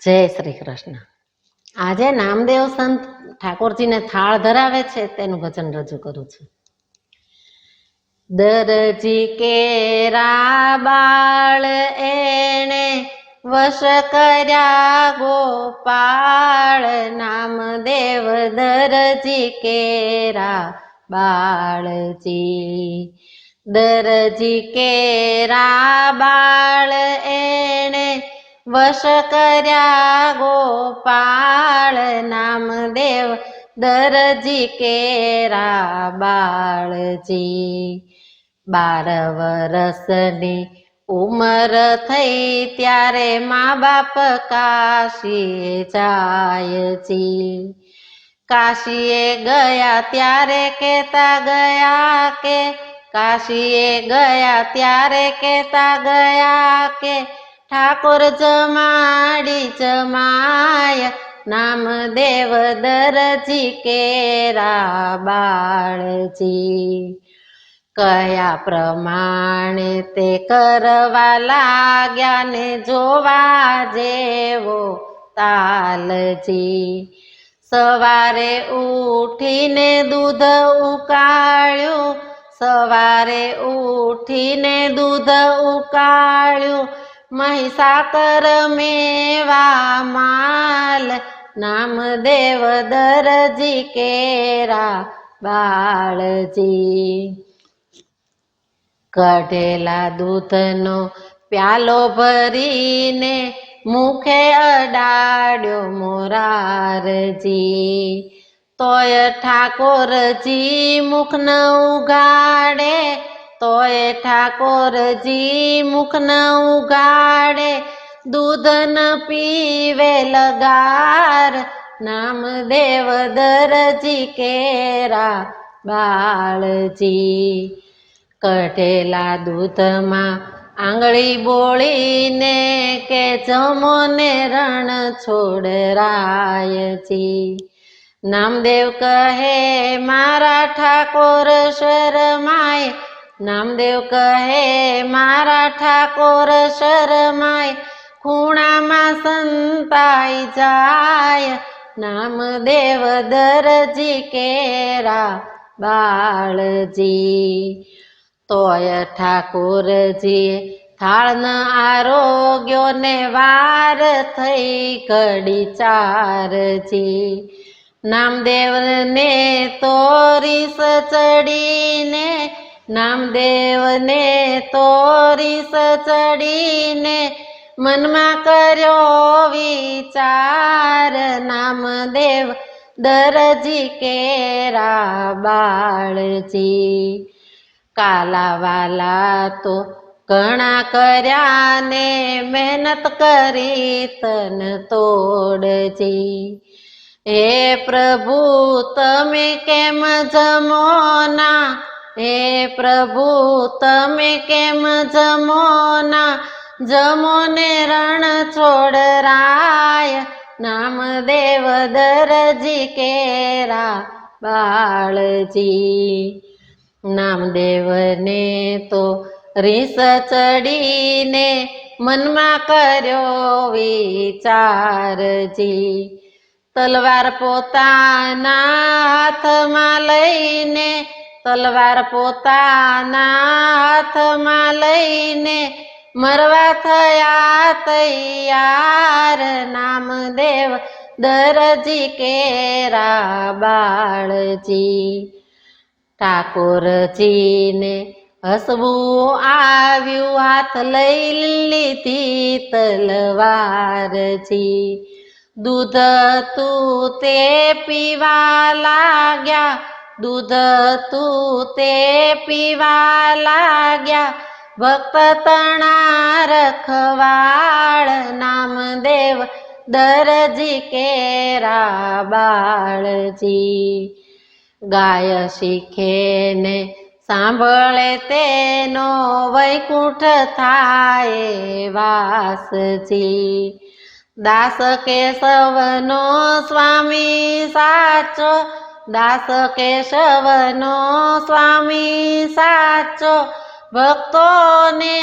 જય શ્રી કૃષ્ણ। આજે નામદેવ સંત ઠાકોરજીને થાળ ધરાવે છે તેનું ભજન રજૂ કરું છું। દરજી કેરા બાળ એણે વશ કર્યા ગોપાળ, નામદેવ દરજી કેરા બાળજી। દરજી કેરા બાળ એણે વશ કર્યા ગોપાળ, નામદેવ દરજી કેરા બાળજી। 12 વરસની ઉંમર થઈ ત્યારે મા બાપ કાશીએ જાયજી। કાશીએ ગયા ત્યારે કહેતા ગયા કે, કાશીએ ગયા ત્યારે કહેતા ગયા કે, ઠાકોર જમાડી જમાય, નામદેવ દરજી કેરા બાળજી। કયા પ્રમાણે તે કરવા લાગ્યા ને જોવા જેવો તાલજી। સવારે ઉઠીને દૂધ ઉકાળ્યું, સવારે ઉઠીને દૂધ ઉકાળ્યું, મહીસાકર મેવા માલ, નામદેવ દરજી કેરા બાળજી। કઢેલા દૂધનો પ્યાલો ભરીને મુખે અડાડ્યો મોરારજી। તોય ઠાકોરજી મુખ ન ઉગાડે, તોય ઠાકોરજી મુખ ન ઉગાડે, દૂધ ન પીવે લગાર, નામદેવ દરજી કેરા બાળજી। કઢેલા દૂધમાં આંગળી બોળીને કે જમો ને રણ છોડરાયજી। નામદેવ કહે મારા ઠાકોર શરમાય, નામદેવ કહે મારા ઠાકોર શરમાય, ખૂણામાં સંતાઈ જાય, નામદેવ દરજી કેરા બાળજી। તોય ઠાકોરજીએ થાળ ન આરોગ્યો ને વાર થઈ ઘડી ચારજી। નામદેવને તો રીસ ચડીને, નામદેવને તો રીસ ચડીને, મનમાં કર્યો વિચાર, નામદેવ દરજી કેરા બાળજી। કાલાવાલા તો ઘણા કર્યા ને મહેનત કરી તન તોડજી। હે પ્રભુ તમે કેમ જમો ના, હે પ્રભુ તમે કેમ જમો ના, જમો ને રણ છોડરાય, નામદેવ દરજી કેરા બાળજી। નામદેવને તો રીસ ચડીને મનમાં કર્યો વિચારજી। તલવાર પોતાના હાથમાં લઈને, તલવાર પોતાના હાથમાં લઈને, મરવા થયા તૈયાર, નામદેવ દરજી કેરા બાળજી। ઠાકોરજીને હસવું આવ્યું, હાથ લઈ લીધી તલવારજી। દૂધ તું તે પીવા લાગ્યા, દૂધ તું તે પીવા લાગ્યા, ભક્ત તણા રખવાળ, નામદેવ દરજી કેરા બાળજી। ગાય શીખે ને સાંભળે તેનો વૈકુંઠ થાય વાસજી। દાસ કેશવનો સ્વામી સાચો, દાસ કેશવનો સ્વામી સાચો, ભક્તોને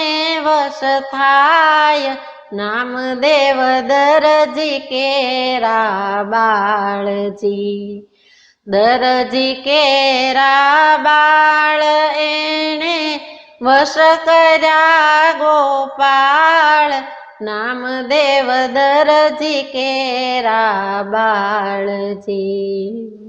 વશ થાય, નામદેવ દરજી કેરા બાળજી. દરજી કેરા બાળ એણે વશ કર્યા ગોપાળ. નામદેવ દરજી કેરા બાળજી.